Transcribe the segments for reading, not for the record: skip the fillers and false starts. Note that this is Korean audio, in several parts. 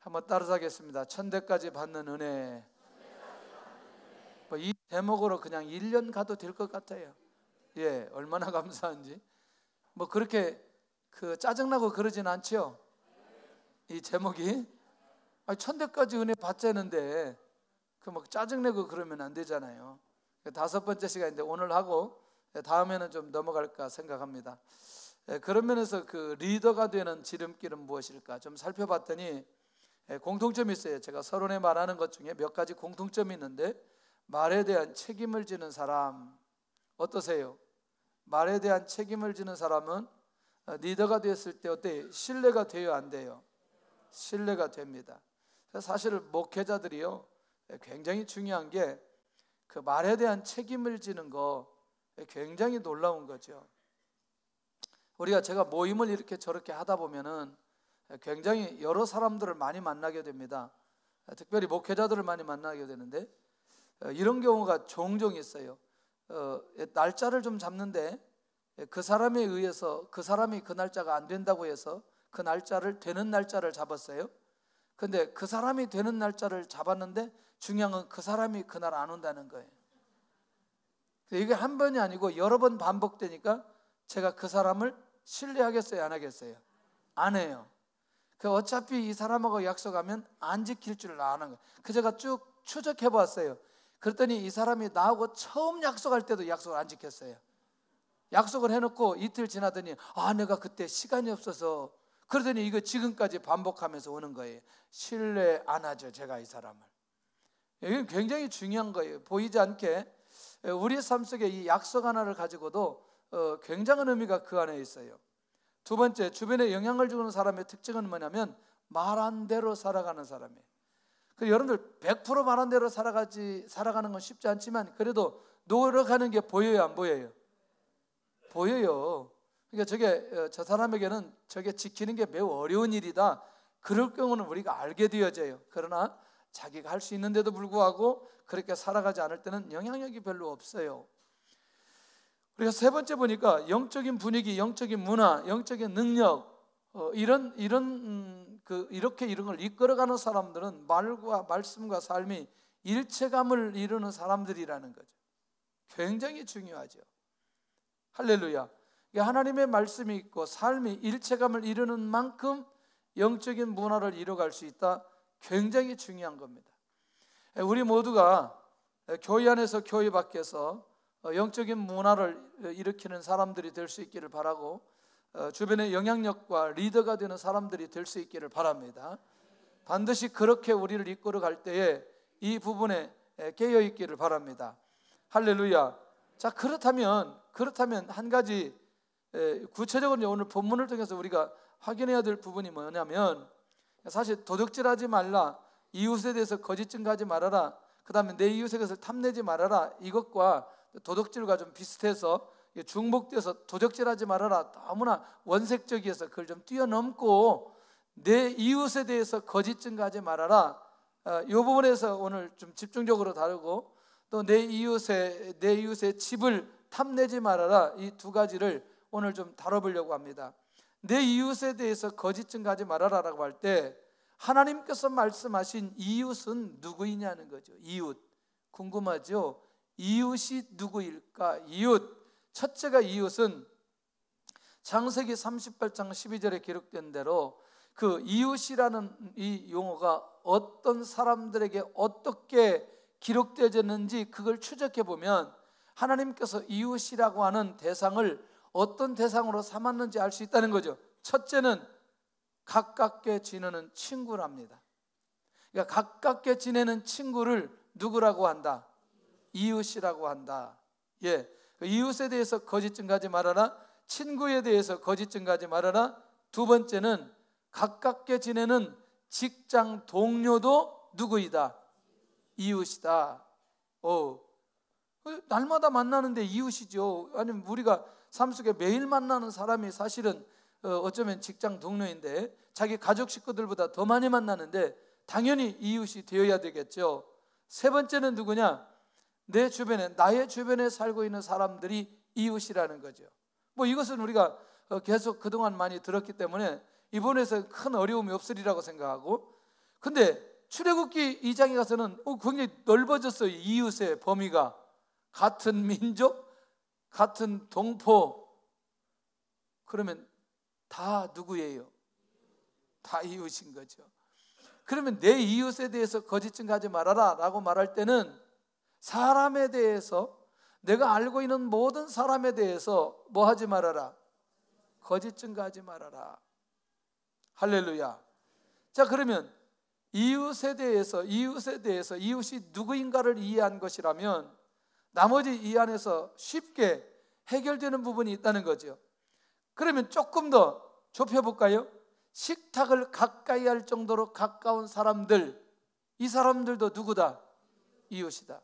한번 따라하겠습니다. 천대까지 받는 은혜. 이 제목으로 그냥 1년 가도 될 것 같아요. 예, 얼마나 감사한지. 그렇게 짜증나고 그러진 않죠. 이 제목이 천대까지 은혜 받자는데 짜증내고 그러면 안 되잖아요. 5번째 시간인데 오늘 하고 다음에는 좀 넘어갈까 생각합니다. 그런 면에서 리더가 되는 지름길은 무엇일까 좀 살펴봤더니 공통점이 있어요. 제가 서론에 말하는 것 중에 몇 가지 공통점이 있는데, 말에 대한 책임을 지는 사람 어떠세요? 말에 대한 책임을 지는 사람은 리더가 되었을 때 어때요? 신뢰가 돼요, 안 돼요? 신뢰가 됩니다. 사실 목회자들이요, 굉장히 중요한 게 말에 대한 책임을 지는 거 굉장히 놀라운 거죠. 제가 모임을 이렇게 저렇게 하다 보면은 굉장히 여러 사람들을 많이 만나게 됩니다. 특별히 목회자들을 많이 만나게 되는데, 이런 경우가 종종 있어요. 날짜를 좀 잡는데 그 사람에 의해서 그 사람이 그 날짜가 안 된다고 해서 그 날짜를 되는 날짜를 잡았어요. 근데 그 사람이 되는 날짜를 잡았는데 중요한 건 그 사람이 그날 안 온다는 거예요. 이게 한 번이 아니고 여러 번 반복되니까 제가 그 사람을 신뢰하겠어요, 안 하겠어요? 안 해요. 어차피 이 사람하고 약속하면 안 지킬 줄 아는 거예요. 제가 쭉 추적해 봤어요. 그랬더니 이 사람이 나하고 처음 약속할 때도 약속을 안 지켰어요. 약속을 해놓고 이틀 지나더니 내가 그때 시간이 없어서, 그러더니 이거 지금까지 반복하면서 오는 거예요. 신뢰 안 하죠, 제가 이 사람을. 이건 굉장히 중요한 거예요. 보이지 않게 우리 삶 속에 이 약속 하나를 가지고도 굉장한 의미가 그 안에 있어요. 두 번째, 주변에 영향을 주는 사람의 특징은 뭐냐면 말한 대로 살아가는 사람이에요. 여러분들 100% 말한 대로 살아가는 건 쉽지 않지만 그래도 노력하는 게 보여요, 안 보여요? 보여요. 그러니까 저 사람에게는 저게 지키는 게 매우 어려운 일이다, 그럴 경우는 우리가 알게 되어져요. 그러나 자기가 할 수 있는데도 불구하고 그렇게 살아가지 않을 때는 영향력이 별로 없어요. 그리고 세 번째 보니까 영적인 분위기, 영적인 문화, 영적인 능력, 이렇게 이런 걸 이끌어가는 사람들은 말과 말씀과 삶이 일체감을 이루는 사람들이라는 거죠. 굉장히 중요하죠. 할렐루야. 하나님의 말씀이 있고 삶이 일체감을 이루는 만큼 영적인 문화를 이뤄갈 수 있다. 굉장히 중요한 겁니다. 우리 모두가 교회 안에서 교회 밖에서 영적인 문화를 일으키는 사람들이 될 수 있기를 바라고, 주변의 영향력과 리더가 되는 사람들이 될 수 있기를 바랍니다. 반드시 그렇게 우리를 이끌어갈 때에 이 부분에 깨어 있기를 바랍니다. 할렐루야. 자, 그렇다면 한 가지 구체적으로 오늘 본문을 통해서 우리가 확인해야 될 부분이 뭐냐면, 사실 도둑질하지 말라, 이웃에 대해서 거짓 증거하지 말아라, 그 다음에 내 이웃의 것을 탐내지 말아라, 이것과 도둑질과 좀 비슷해서 중복돼서 도적질하지 말아라, 너무나 원색적이어서 그걸 좀 뛰어넘고 내 이웃에 대해서 거짓 증거하지 말아라, 이 부분에서 오늘 좀 집중적으로 다루고, 또 내 이웃의 집을 탐내지 말아라, 이 두 가지를 오늘 좀 다뤄보려고 합니다. 내 이웃에 대해서 거짓 증거하지 말아라라고 할 때 하나님께서 말씀하신 이웃은 누구이냐는 거죠. 이웃 궁금하죠? 이웃이 누구일까? 이웃, 첫째가 이웃은 창세기 38장 12절에 기록된 대로 그 이웃이라는 이 용어가 어떤 사람들에게 어떻게 기록되어졌는지 그걸 추적해 보면 하나님께서 이웃이라고 하는 대상을 어떤 대상으로 삼았는지 알 수 있다는 거죠. 첫째는 가깝게 지내는 친구랍니다. 그러니까 가깝게 지내는 친구를 누구라고 한다? 이웃이라고 한다. 예, 이웃에 대해서 거짓 증거하지 말아라, 친구에 대해서 거짓 증거하지 말아라. 두 번째는 가깝게 지내는 직장 동료도 누구이다? 이웃이다. 날마다 만나는데 이웃이죠. 아니면 우리가 삶 속에 매일 만나는 사람이 사실은 어쩌면 직장 동료인데 자기 가족 식구들보다 더 많이 만나는데 당연히 이웃이 되어야 되겠죠. 세 번째는 누구냐? 나의 주변에 살고 있는 사람들이 이웃이라는 거죠. 이것은 우리가 계속 그동안 많이 들었기 때문에 이번에서 큰 어려움이 없으리라고 생각하고, 근데 출애굽기 2장에 가서는 굉장히 넓어졌어요. 이웃의 범위가. 같은 민족, 같은 동포. 그러면 다 누구예요? 다 이웃인 거죠. 그러면 내 이웃에 대해서 거짓 증거하지 말아라 라고 말할 때는 사람에 대해서, 내가 알고 있는 모든 사람에 대해서 뭐 하지 말아라? 거짓 증거하지 말아라. 할렐루야. 자, 그러면 이웃에 대해서 이웃이 누구인가를 이해한 것이라면 나머지 이 안에서 쉽게 해결되는 부분이 있다는 거죠. 그러면 조금 더 좁혀볼까요? 식탁을 가까이 할 정도로 가까운 사람들, 이 사람들도 누구다? 이웃이다.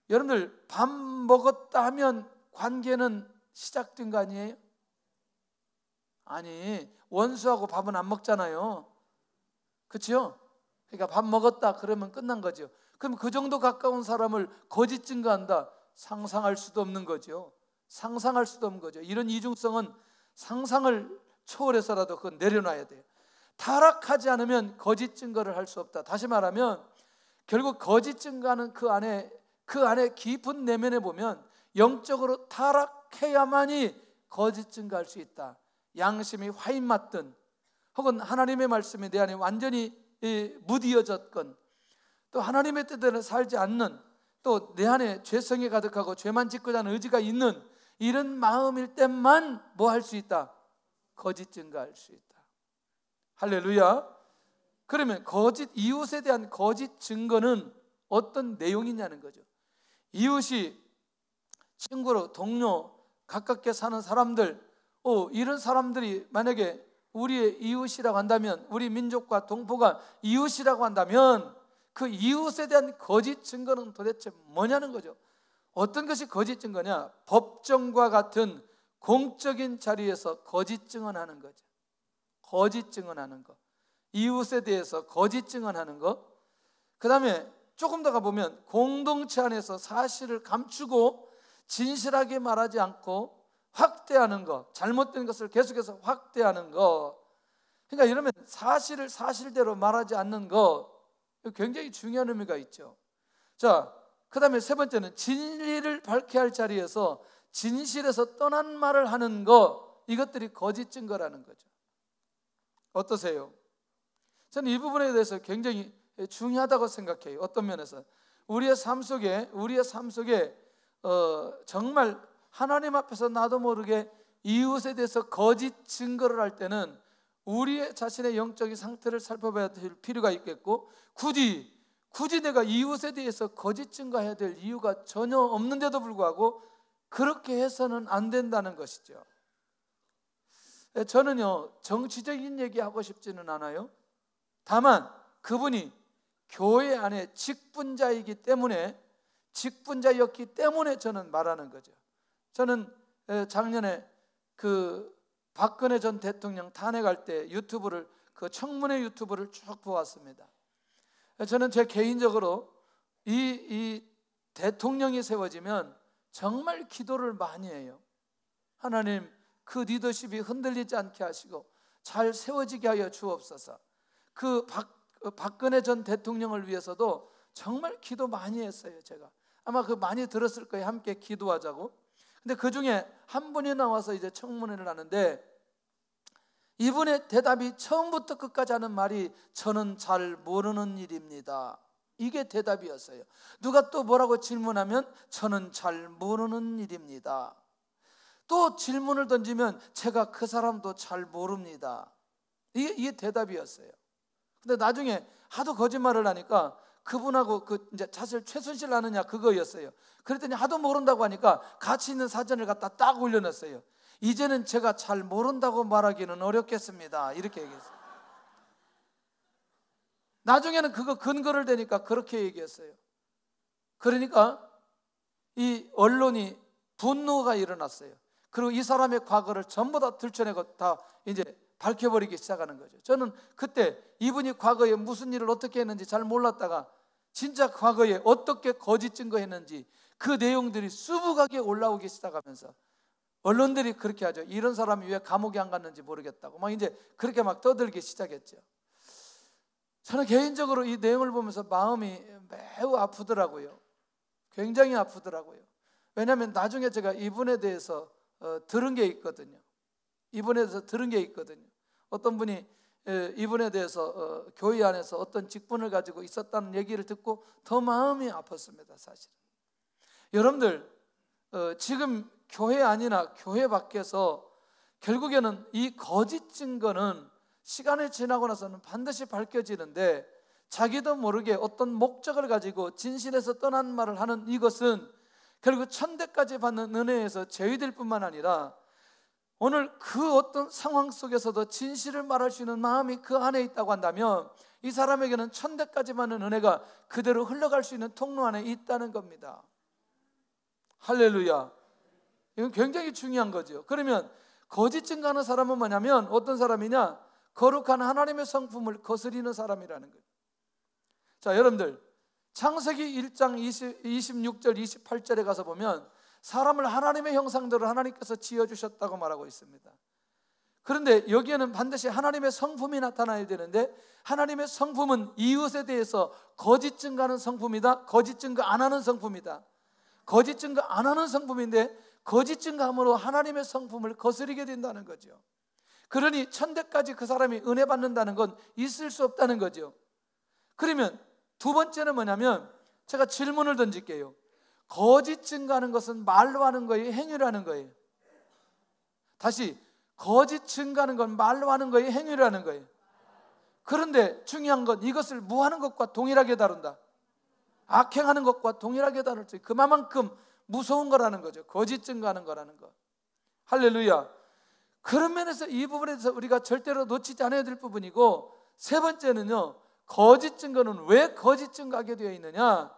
여러분들, 밥 먹었다 하면 관계는 시작된 거 아니에요? 아니, 원수하고 밥은 안 먹잖아요. 그렇죠? 그러니까 밥 먹었다 그러면 끝난 거죠. 그럼 그 정도 가까운 사람을 거짓 증거한다? 상상할 수도 없는 거죠. 상상할 수도 없는 거죠. 이런 이중성은 상상을 초월해서라도 그건 내려놔야 돼요. 타락하지 않으면 거짓 증거를 할 수 없다. 다시 말하면 결국 거짓 증거하는 그 안에 깊은 내면에 보면 영적으로 타락해야만이 거짓 증거할 수 있다. 양심이 화인 맞든 혹은 하나님의 말씀이 내 안에 완전히 무디어졌건, 또 하나님의 뜻대로 살지 않는, 또 내 안에 죄성이 가득하고 죄만 짓고자 하는 의지가 있는 이런 마음일 때만 뭐 할 수 있다? 거짓 증거할 수 있다. 할렐루야. 그러면 이웃에 대한 거짓 증거는 어떤 내용이냐는 거죠. 이웃이 친구로, 동료, 가깝게 사는 사람들, 이런 사람들이 만약에 우리의 이웃이라고 한다면, 우리 민족과 동포가 이웃이라고 한다면 그 이웃에 대한 거짓 증거는 도대체 뭐냐는 거죠. 어떤 것이 거짓 증거냐? 법정과 같은 공적인 자리에서 거짓 증언하는 거죠. 거짓 증언하는 거, 이웃에 대해서 거짓 증언하는 거. 그 다음에 조금 더 가보면 공동체 안에서 사실을 감추고 진실하게 말하지 않고 확대하는 것, 잘못된 것을 계속해서 확대하는 것. 그러니까 이러면 사실을 사실대로 말하지 않는 것, 굉장히 중요한 의미가 있죠. 자, 그 다음에 세 번째는 진리를 밝혀야 할 자리에서 진실에서 떠난 말을 하는 것, 이것들이 거짓 증거라는 거죠. 어떠세요? 저는 이 부분에 대해서 굉장히 중요하다고 생각해요. 어떤 면에서 우리의 삶 속에 정말 하나님 앞에서 나도 모르게 이웃에 대해서 거짓 증거를 할 때는 우리의 자신의 영적인 상태를 살펴봐야 될 필요가 있겠고, 굳이 내가 이웃에 대해서 거짓 증거해야 될 이유가 전혀 없는데도 불구하고 그렇게 해서는 안 된다는 것이죠. 저는요, 정치적인 얘기하고 싶지는 않아요. 다만 그분이 교회 안에 직분자였기 때문에 저는 말하는 거죠. 저는 작년에 그 박근혜 전 대통령 탄핵할 때 그 청문회 유튜브를 쭉 보았습니다. 저는 제 개인적으로 이 대통령이 세워지면 정말 기도를 많이 해요. 하나님, 그 리더십이 흔들리지 않게 하시고 잘 세워지게 하여 주옵소서. 그 박근혜 전 대통령을 위해서도 정말 기도 많이 했어요. 제가 아마 그 많이 들었을 거예요. 함께 기도하자고. 근데 그 중에 한 분이 나와서 이제 청문회를 하는데 이분의 대답이 처음부터 끝까지 하는 말이 저는 잘 모르는 일입니다. 이게 대답이었어요. 누가 또 뭐라고 질문하면 저는 잘 모르는 일입니다. 또 질문을 던지면 제가 그 사람도 잘 모릅니다. 이게 대답이었어요. 근데 나중에 하도 거짓말을 하니까 그분하고 이제 사실 최순실 아느냐 그거였어요. 그랬더니 하도 모른다고 하니까 같이 있는 사진을 갖다 딱 올려놨어요. 이제는 제가 잘 모른다고 말하기는 어렵겠습니다. 이렇게 얘기했어요. 나중에는 그거 근거를 대니까 그렇게 얘기했어요. 그러니까 이 언론이 분노가 일어났어요. 그리고 이 사람의 과거를 전부 다 들춰내고 다 이제 밝혀버리기 시작하는 거죠. 저는 그때 이분이 과거에 무슨 일을 어떻게 했는지 잘 몰랐다가 진짜 과거에 어떻게 거짓 증거했는지 그 내용들이 수북하게 올라오기 시작하면서 언론들이 그렇게 하죠. 이런 사람이 왜 감옥에 안 갔는지 모르겠다고 막 이제 그렇게 막 떠들기 시작했죠. 저는 개인적으로 이 내용을 보면서 마음이 매우 아프더라고요. 굉장히 아프더라고요. 왜냐하면 나중에 제가 이분에 대해서 들은 게 있거든요. 이분에 대해서 들은 게 있거든요. 어떤 분이 이분에 대해서 교회 안에서 어떤 직분을 가지고 있었다는 얘기를 듣고 더 마음이 아팠습니다. 사실은 여러분들 지금 교회 안이나 교회 밖에서 결국에는 이 거짓 증거는 시간이 지나고 나서는 반드시 밝혀지는데, 자기도 모르게 어떤 목적을 가지고 진실에서 떠난 말을 하는 이것은 결국 천대까지 받는 은혜에서 제외될 뿐만 아니라 오늘 그 어떤 상황 속에서도 진실을 말할 수 있는 마음이 그 안에 있다고 한다면 이 사람에게는 천대까지 받는 은혜가 그대로 흘러갈 수 있는 통로 안에 있다는 겁니다. 할렐루야. 이건 굉장히 중요한 거죠. 그러면 거짓 증거하는 사람은 뭐냐면 어떤 사람이냐? 거룩한 하나님의 성품을 거스리는 사람이라는 거예요. 자, 여러분들 창세기 1장 26절 28절에 가서 보면 사람을 하나님의 형상대로 하나님께서 지어주셨다고 말하고 있습니다. 그런데 여기에는 반드시 하나님의 성품이 나타나야 되는데, 하나님의 성품은 이웃에 대해서 거짓 증거하는 성품이다, 거짓 증거 안 하는 성품이다. 거짓 증거 안 하는 성품인데 거짓 증거함으로 하나님의 성품을 거스리게 된다는 거죠. 그러니 천대까지 그 사람이 은혜 받는다는 건 있을 수 없다는 거죠. 그러면 두 번째는 뭐냐면, 제가 질문을 던질게요. 거짓 증거하는 것은 말로 하는 거예요, 행위로 하는 거예요? 다시, 거짓 증거하는 건 말로 하는 거예요, 행위로 하는 거예요? 그런데 중요한 건 이것을 무하는 것과 동일하게 다룬다. 악행하는 것과 동일하게 다룰 수 있어요. 그만큼 무서운 거라는 거죠. 거짓 증거하는 거라는 거. 할렐루야. 그런 면에서 이 부분에 대해서 우리가 절대로 놓치지 않아야 될 부분이고, 세 번째는요, 거짓 증거는 왜 거짓 증거하게 되어 있느냐?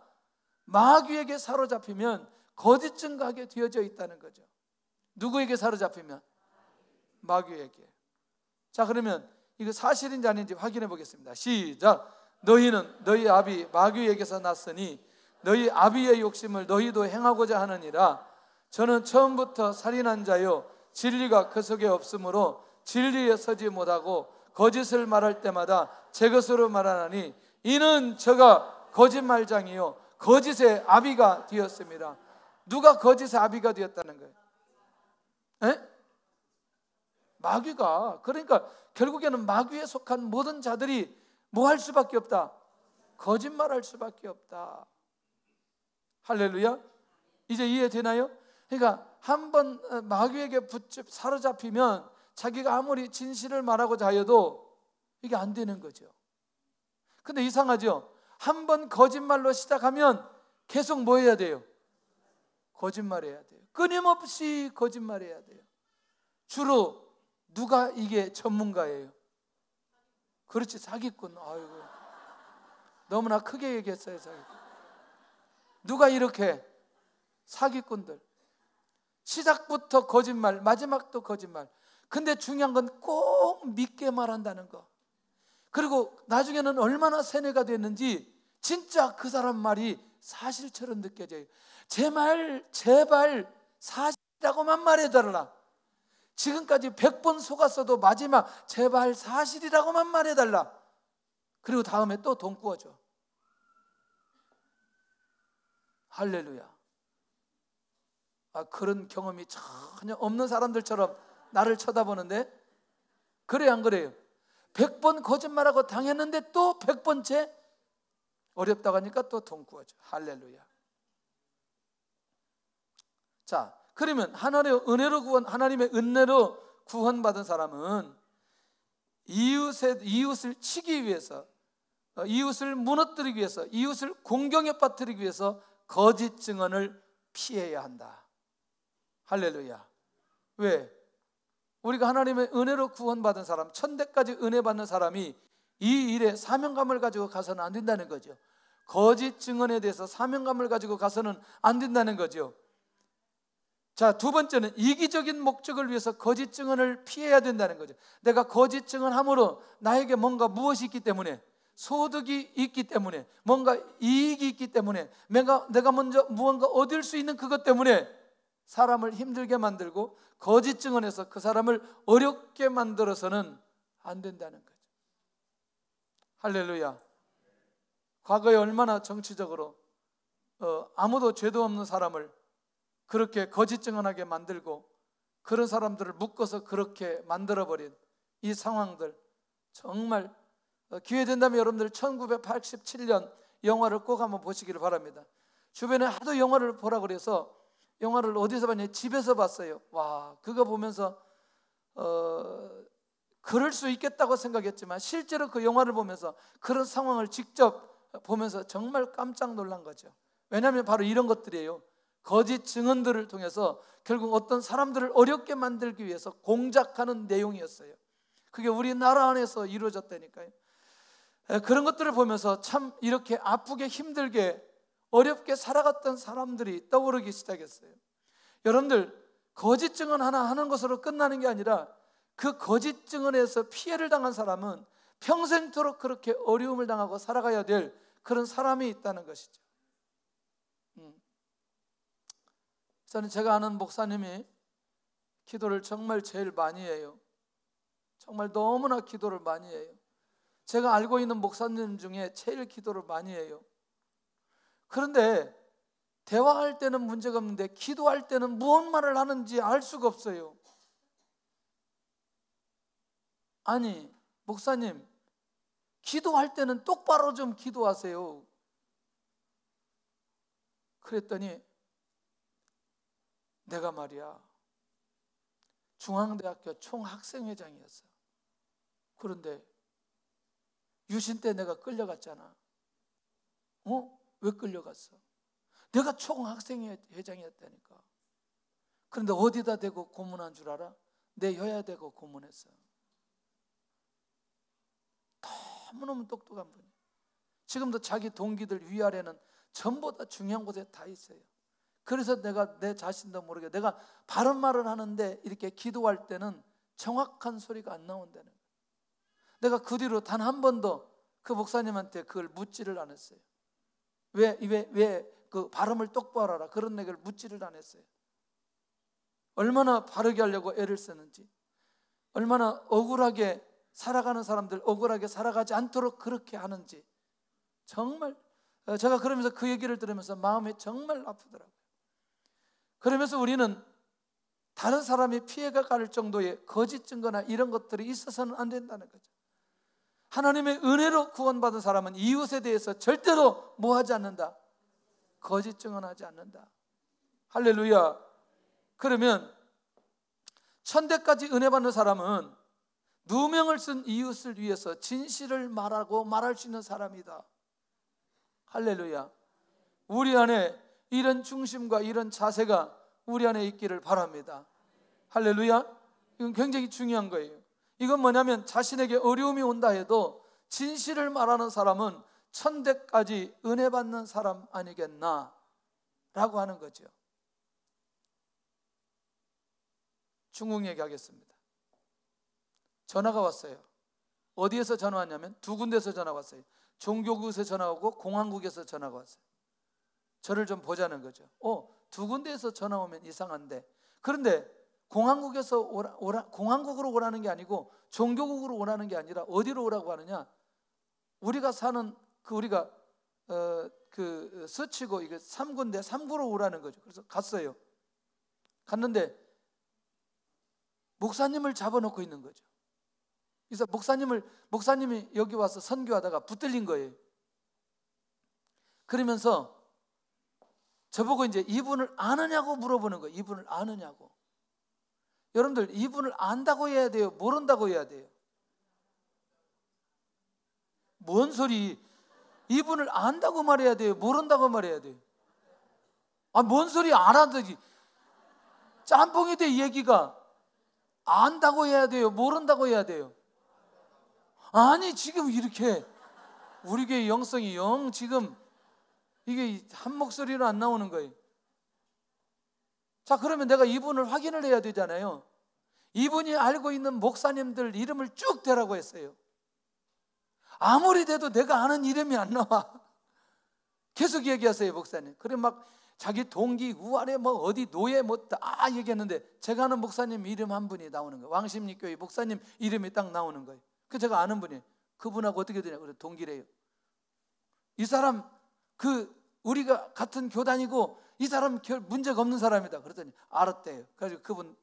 마귀에게 사로잡히면 거짓 증거하게 되어져 있다는 거죠. 누구에게 사로잡히면? 마귀에게. 자, 그러면 이거 사실인지 아닌지 확인해 보겠습니다. 시작. 너희는 너희 아비 마귀에게서 났으니 너희 아비의 욕심을 너희도 행하고자 하느니라. 저는 처음부터 살인한 자요 진리가 그 속에 없으므로 진리에 서지 못하고 거짓을 말할 때마다 제 것으로 말하나니 이는 저가 거짓말장이요 거짓의 아비가 되었습니다. 누가 거짓의 아비가 되었다는 거예요? 에? 마귀가. 그러니까 결국에는 마귀에 속한 모든 자들이 뭐 할 수밖에 없다? 거짓말할 수밖에 없다. 할렐루야. 이제 이해되나요? 그러니까 한번 마귀에게 사로잡히면 자기가 아무리 진실을 말하고자 하여도 이게 안 되는 거죠. 근데 이상하죠? 한번 거짓말로 시작하면 계속 뭐 해야 돼요? 거짓말해야 돼요. 끊임없이 거짓말해야 돼요. 주로 누가 이게 전문가예요? 그렇지, 사기꾼. 아이고, 너무나 크게 얘기했어요. 사기꾼. 누가 이렇게? 사기꾼들. 시작부터 거짓말, 마지막도 거짓말. 근데 중요한 건 꼭 믿게 말한다는 거. 그리고 나중에는 얼마나 세뇌가 됐는지 진짜 그 사람 말이 사실처럼 느껴져요. 제 말 제발 사실이라고만 말해달라. 지금까지 100번 속았어도 마지막 제발 사실이라고만 말해달라. 그리고 다음에 또 돈 구워줘. 할렐루야. 그런 경험이 전혀 없는 사람들처럼 나를 쳐다보는데, 그래요 안 그래요? 100번 거짓말하고 당했는데 또 100번째 어렵다고 하니까 또 돈 구워줘. 할렐루야. 자, 그러면 하나님의 은혜로 구원받은 사람은 이웃을 치기 위해서, 이웃을 무너뜨리기 위해서, 이웃을 공경에 빠뜨리기 위해서 거짓 증언을 피해야 한다. 할렐루야. 왜? 우리가 하나님의 은혜로 구원받은 사람, 천대까지 은혜 받는 사람이 이 일에 사명감을 가지고 가서는 안 된다는 거죠. 거짓 증언에 대해서 사명감을 가지고 가서는 안 된다는 거죠. 자, 두 번째는 이기적인 목적을 위해서 거짓 증언을 피해야 된다는 거죠. 내가 거짓 증언함으로 나에게 뭔가 무엇이 있기 때문에, 소득이 있기 때문에, 뭔가 이익이 있기 때문에, 내가 먼저 무언가 얻을 수 있는 그것 때문에 사람을 힘들게 만들고 거짓 증언해서 그 사람을 어렵게 만들어서는 안 된다는 거죠. 할렐루야. 과거에 얼마나 정치적으로 아무도 죄도 없는 사람을 그렇게 거짓 증언하게 만들고 그런 사람들을 묶어서 그렇게 만들어버린 이 상황들, 정말 기회 된다면 여러분들 1987년 영화를 꼭 한번 보시기를 바랍니다. 주변에 하도 영화를 보라 그래서 영화를 어디서 봤냐? 집에서 봤어요. 와, 그거 보면서 그럴 수 있겠다고 생각했지만 실제로 그 영화를 보면서 그런 상황을 직접 보면서 정말 깜짝 놀란 거죠. 왜냐하면 바로 이런 것들이에요. 거짓 증언들을 통해서 결국 어떤 사람들을 어렵게 만들기 위해서 공작하는 내용이었어요. 그게 우리나라 안에서 이루어졌다니까요. 그런 것들을 보면서 참 이렇게 아프게 힘들게 어렵게 살아갔던 사람들이 떠오르기 시작했어요. 여러분들, 거짓 증언 하나 하는 것으로 끝나는 게 아니라 그 거짓 증언에서 피해를 당한 사람은 평생토록 그렇게 어려움을 당하고 살아가야 될 그런 사람이 있다는 것이죠. 저는 제가 아는 목사님이 기도를 정말 제일 많이 해요. 정말 너무나 기도를 많이 해요. 제가 알고 있는 목사님 중에 제일 기도를 많이 해요. 그런데 대화할 때는 문제가 없는데 기도할 때는 무슨 말을 하는지 알 수가 없어요. 아니, 목사님, 기도할 때는 똑바로 좀 기도하세요. 그랬더니 내가 말이야 중앙대학교 총학생회장이었어. 그런데 유신 때 내가 끌려갔잖아. 왜 끌려갔어? 내가 총학생회장이었다니까. 그런데 어디다 대고 고문한 줄 알아? 내 혀야 대고 고문했어. 너무너무 똑똑한 분이에요. 지금도 자기 동기들 위아래는 전부 다 중요한 곳에 다 있어요. 그래서 내가 내 자신도 모르게 내가 바른 말을 하는데 이렇게 기도할 때는 정확한 소리가 안 나온다는 거예요. 내가 그 뒤로 단 한 번도 그 목사님한테 그걸 묻지를 않았어요. 왜 그 발음을 똑바로 하라 그런 얘기를 묻지를 않았어요. 얼마나 바르게 하려고 애를 쓰는지, 얼마나 억울하게 살아가는 사람들 억울하게 살아가지 않도록 그렇게 하는지, 정말 제가 그러면서 그 얘기를 들으면서 마음이 정말 아프더라고요. 그러면서 우리는 다른 사람이 피해가 갈 정도의 거짓 증거나 이런 것들이 있어서는 안 된다는 거죠. 하나님의 은혜로 구원받은 사람은 이웃에 대해서 절대로 뭐 하지 않는다? 거짓 증언하지 않는다. 할렐루야. 그러면 천대까지 은혜 받는 사람은 누명을 쓴 이웃을 위해서 진실을 말하고 말할 수 있는 사람이다. 할렐루야. 우리 안에 이런 중심과 이런 자세가 우리 안에 있기를 바랍니다. 할렐루야. 이건 굉장히 중요한 거예요. 이건 뭐냐면 자신에게 어려움이 온다 해도 진실을 말하는 사람은 천대까지 은혜 받는 사람 아니겠나 라고 하는 거죠. 중국 얘기하겠습니다. 전화가 왔어요. 어디에서 전화 왔냐면 두 군데서 전화가 왔어요. 종교국에서 전화 오고 공항국에서 전화가 왔어요. 저를 좀 보자는 거죠. 두 군데에서 전화 오면 이상한데, 그런데 공항국에서 공항국으로 오라는 게 아니고 종교국으로 오라는 게 아니라 어디로 오라고 하느냐? 우리가 사는 우리가 스치고 이게 3구인데 3구로 오라는 거죠. 그래서 갔어요. 갔는데 목사님을 잡아놓고 있는 거죠. 그래서 목사님이 여기 와서 선교하다가 붙들린 거예요. 그러면서 저보고 이제 이분을 아느냐고 물어보는 거예요. 이분을 아느냐고. 여러분들, 이분을 안다고 해야 돼요? 모른다고 해야 돼요? 뭔 소리? 이분을 안다고 말해야 돼요? 모른다고 말해야 돼요? 뭔 소리? 알아듣지. 짬뽕이 돼, 이 얘기가. 안다고 해야 돼요? 모른다고 해야 돼요? 아니, 지금 이렇게 우리 교회 영성이 지금 이게 한 목소리로 안 나오는 거예요. 자, 그러면 내가 이분을 확인을 해야 되잖아요. 이분이 알고 있는 목사님들 이름을 쭉 대라고 했어요. 아무리 돼도 내가 아는 이름이 안 나와. 계속 얘기하세요, 목사님. 그래 막 자기 동기, 우아래 뭐 어디 노예 뭐 다 얘기했는데 제가 아는 목사님 이름 한 분이 나오는 거예요. 왕십리교회 목사님 이름이 딱 나오는 거예요. 그 제가 아는 분이에요. 그분하고 어떻게 되냐? 그래 동기래요. 이 사람 우리가 같은 교단이고 이 사람 문제가 없는 사람이다. 그랬더니 알았대요. 그래가지고 그분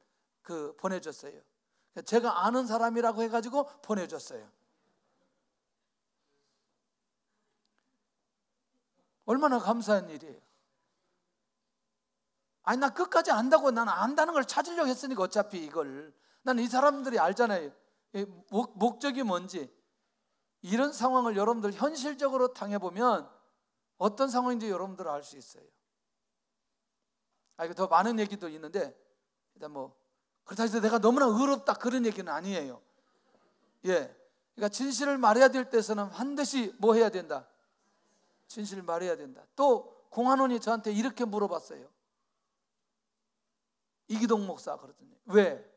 보내줬어요. 제가 아는 사람이라고 해가지고 보내줬어요. 얼마나 감사한 일이에요. 아니 나 끝까지 안다고 나는 안다는 걸 찾으려고 했으니까 어차피 이걸 나는 이 사람들이 알잖아요. 목적이 뭔지. 이런 상황을 여러분들 현실적으로 당해보면 어떤 상황인지 여러분들 알 수 있어요. 더 많은 얘기도 있는데 일단 그렇다 해서 내가 너무나 의롭다 그런 얘기는 아니에요. 그러니까 진실을 말해야 될 때서는 반드시 뭐 해야 된다? 진실을 말해야 된다. 또 공안원이 저한테 이렇게 물어봤어요. 이기동 목사 그러더니 왜?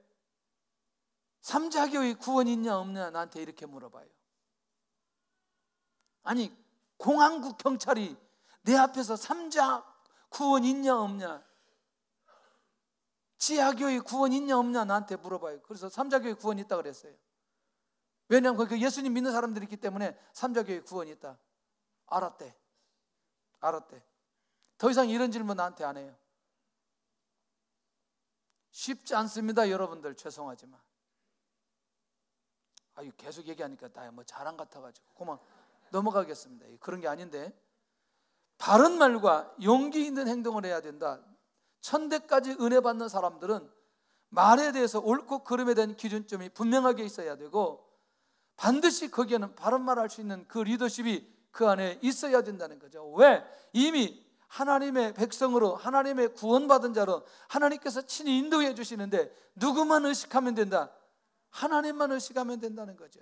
삼자교의 구원이 있냐 없냐 나한테 이렇게 물어봐요. 아니 공안국 경찰이 내 앞에서 삼자 구원 있냐 없냐, 지하교의 구원 있냐 없냐 나한테 물어봐요. 그래서 삼자교의 구원이 있다 그랬어요. 왜냐하면 그 예수님 믿는 사람들이 있기 때문에 삼자교의 구원이 있다. 알았대. 더 이상 이런 질문 나한테 안 해요. 쉽지 않습니다 여러분들. 죄송하지만 계속 얘기하니까 나 자랑 같아가지고 그만 넘어가겠습니다. 그런 게 아닌데 바른 말과 용기 있는 행동을 해야 된다. 천대까지 은혜 받는 사람들은 말에 대해서 옳고 그름에 대한 기준점이 분명하게 있어야 되고 반드시 거기에는 바른 말 할 수 있는 그 리더십이 그 안에 있어야 된다는 거죠. 왜? 이미 하나님의 백성으로 하나님의 구원받은 자로 하나님께서 친히 인도해 주시는데 누구만 의식하면 된다? 하나님만 의식하면 된다는 거죠.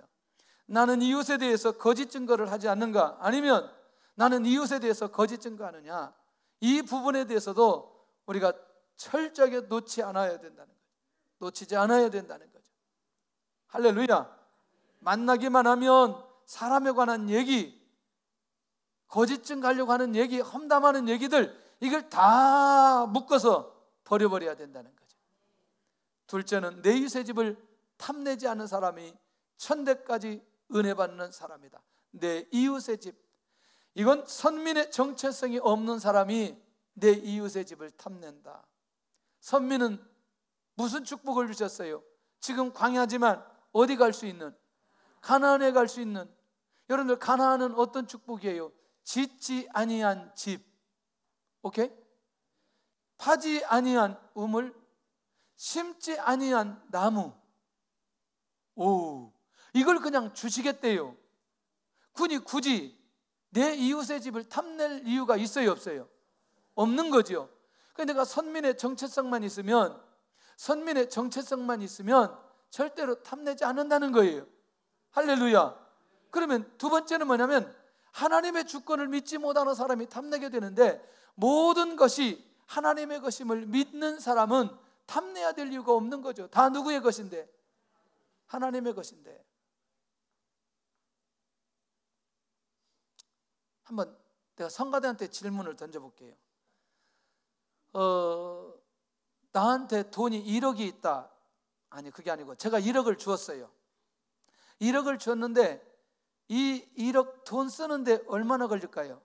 나는 이웃에 대해서 거짓 증거를 하지 않는가? 아니면 나는 이웃에 대해서 거짓 증거하느냐? 이 부분에 대해서도 우리가 철저하게 놓치지 않아야 된다는 거죠. 할렐루야. 만나기만 하면 사람에 관한 얘기, 거짓 증거하려고 하는 얘기, 험담하는 얘기들, 이걸 다 묶어서 버려버려야 된다는 거죠. 둘째는 내 이웃의 집을 탐내지 않는 사람이 천대까지 은혜 받는 사람이다. 내 이웃의 집, 이건 선민의 정체성이 없는 사람이 내 이웃의 집을 탐낸다. 선민은 무슨 축복을 주셨어요? 지금 광야지만 어디 갈 수 있는? 가나안에 갈 수 있는. 여러분들 가나안은 어떤 축복이에요? 짓지 아니한 집, 오케이? 파지 아니한 우물, 심지 아니한 나무. 이걸 그냥 주시겠대요. 굳이 내 이웃의 집을 탐낼 이유가 있어요 없어요? 없는 거죠. 그런데 내가 선민의 정체성만 있으면 절대로 탐내지 않는다는 거예요. 할렐루야. 그러면 두 번째는 뭐냐면 하나님의 주권을 믿지 못하는 사람이 탐내게 되는데, 모든 것이 하나님의 것임을 믿는 사람은 탐내야 될 이유가 없는 거죠. 다 누구의 것인데? 하나님의 것인데. 한번 내가 성가대한테 질문을 던져볼게요. 나한테 돈이 1억이 있다. 아니 그게 아니고 제가 1억을 주었어요. 1억을 줬는데 이 1억 돈 쓰는데 얼마나 걸릴까요?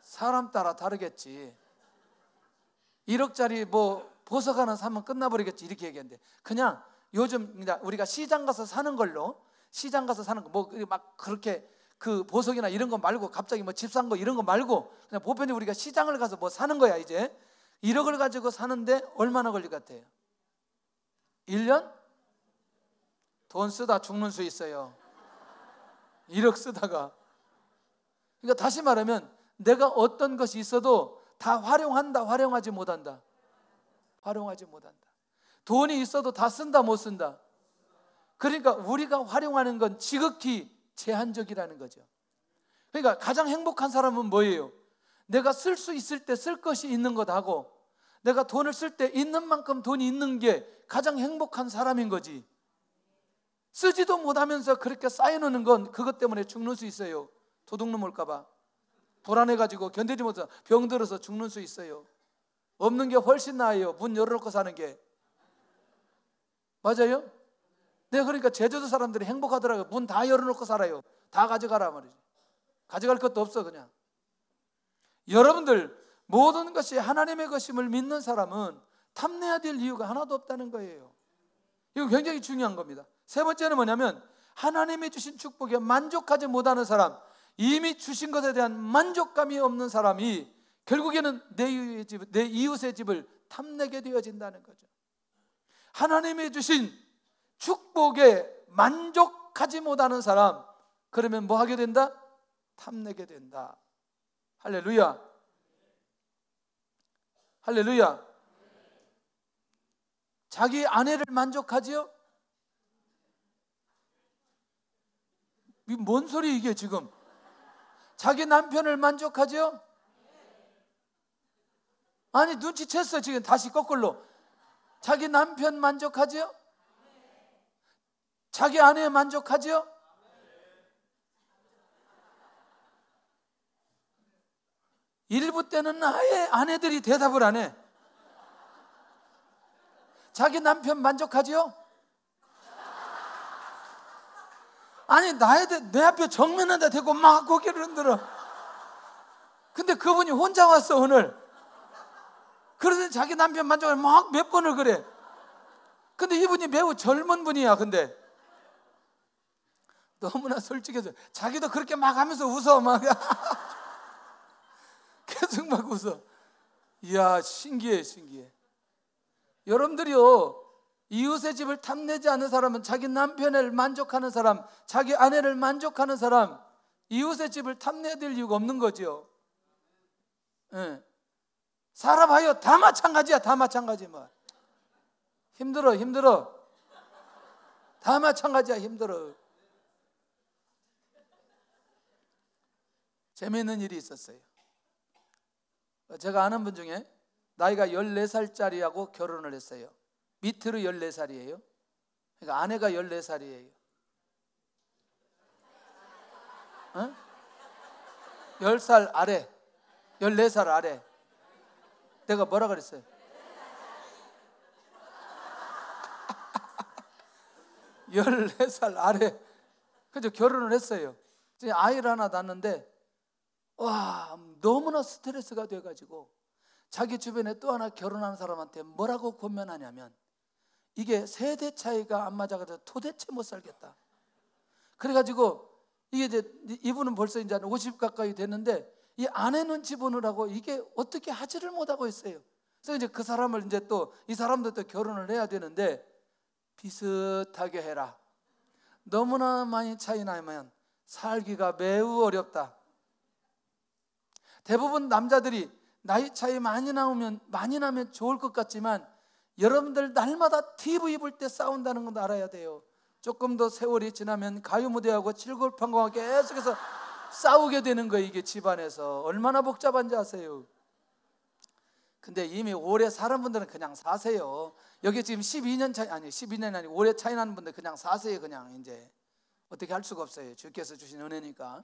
사람 따라 다르겠지. 1억짜리 보석 하나 사면 끝나버리겠지 이렇게 얘기했는데, 그냥 요즘 우리가 시장 가서 사는 걸로, 시장 가서 사는 거 막 그렇게 그 보석이나 이런 거 말고, 갑자기 집 산 거 이런 거 말고 그냥 보편적으로 우리가 시장을 가서 사는 거야. 이제 1억을 가지고 사는데 얼마나 걸릴 것 같아요? 1년? 돈 쓰다 죽는 수 있어요. 1억 쓰다가. 그러니까 다시 말하면 내가 어떤 것이 있어도 다 활용한다, 활용하지 못한다? 활용하지 못한다. 돈이 있어도 다 쓴다, 못 쓴다? 그러니까 우리가 활용하는 건 지극히 제한적이라는 거죠. 그러니까 가장 행복한 사람은 뭐예요? 내가 쓸 수 있을 때 쓸 것이 있는 것하고 내가 돈을 쓸 때 있는 만큼 돈이 있는 게 가장 행복한 사람인 거지. 쓰지도 못하면서 그렇게 쌓여놓는 건 그것 때문에 죽는 수 있어요. 도둑놈 올까 봐 불안해가지고 견디지 못해서 병들어서 죽는 수 있어요. 없는 게 훨씬 나아요. 문 열어놓고 사는 게. 맞아요? 네, 그러니까 제주도 사람들이 행복하더라고요. 문 다 열어놓고 살아요. 다 가져가라 말이지. 가져갈 것도 없어 그냥. 여러분들 모든 것이 하나님의 것임을 믿는 사람은 탐내야 될 이유가 하나도 없다는 거예요. 이거 굉장히 중요한 겁니다. 세 번째는 뭐냐면 하나님이 주신 축복에 만족하지 못하는 사람, 이미 주신 것에 대한 만족감이 없는 사람이 결국에는 내 이웃의 집을 탐내게 되어진다는 거죠. 하나님이 주신 축복에 만족하지 못하는 사람, 그러면 뭐 하게 된다? 탐내게 된다. 할렐루야. 할렐루야. 자기 아내를 만족하지요? 뭔 소리 이게 지금? 자기 남편을 만족하지요? 아니 눈치챘어 지금. 다시 거꾸로. 자기 남편 만족하지요? 자기 아내 만족하지요? 일부 때는 아예 아내들이 대답을 안 해. 자기 남편 만족하지요? 아니 내 앞에 정면에다 대고 막 고개를 흔들어. 근데 그분이 혼자 왔어 오늘. 그러더니 자기 남편 만족을 막 몇 번을 그래. 근데 이분이 매우 젊은 분이야. 근데 너무나 솔직해서 자기도 그렇게 막 하면서 웃어. 막 계속 막 웃어. 이야 신기해 신기해. 여러분들이요, 이웃의 집을 탐내지 않는 사람은 자기 남편을 만족하는 사람, 자기 아내를 만족하는 사람, 이웃의 집을 탐내야 될 이유가 없는 거죠. 네. 살아봐요. 다 마찬가지야. 다 마찬가지. 뭐 힘들어. 다 마찬가지야. 힘들어. 재미있는 일이 있었어요. 제가 아는 분 중에 나이가 14살짜리하고 결혼을 했어요. 밑으로 14살이에요. 그러니까 아내가 14살이에요. 어? 10살 아래, 14살 아래. 내가 뭐라 그랬어요? 14살 아래. 그래서 결혼을 했어요. 아이를 하나 낳았는데 와, 너무나 스트레스가 돼가지고 자기 주변에 또 하나 결혼하는 사람한테 뭐라고 권면하냐면 이게 세대 차이가 안 맞아가지고 도대체 못 살겠다. 그래가지고 이게 이제 이분은 벌써 이제 50 가까이 됐는데 이 아내 눈치 보느라고 이게 어떻게 하지를 못하고 있어요. 그래서 이제 그 사람을 이제 또 이 사람도 또 결혼을 해야 되는데 비슷하게 해라. 너무나 많이 차이 나면 살기가 매우 어렵다. 대부분 남자들이 나이 차이 많이 나면 좋을 것 같지만 여러분들 날마다 TV 입을 때 싸운다는 건 알아야 돼요. 조금 더 세월이 지나면 가요무대하고 칠골판공하고 계속해서 싸우게 되는 거예요. 이게 집안에서 얼마나 복잡한지 아세요? 근데 이미 오래 사는 분들은 그냥 사세요. 여기 지금 12년 차이, 아니 12년이 아니고 오래 차이 나는 분들 그냥 사세요. 그냥 이제 어떻게 할 수가 없어요. 주께서 주신 은혜니까.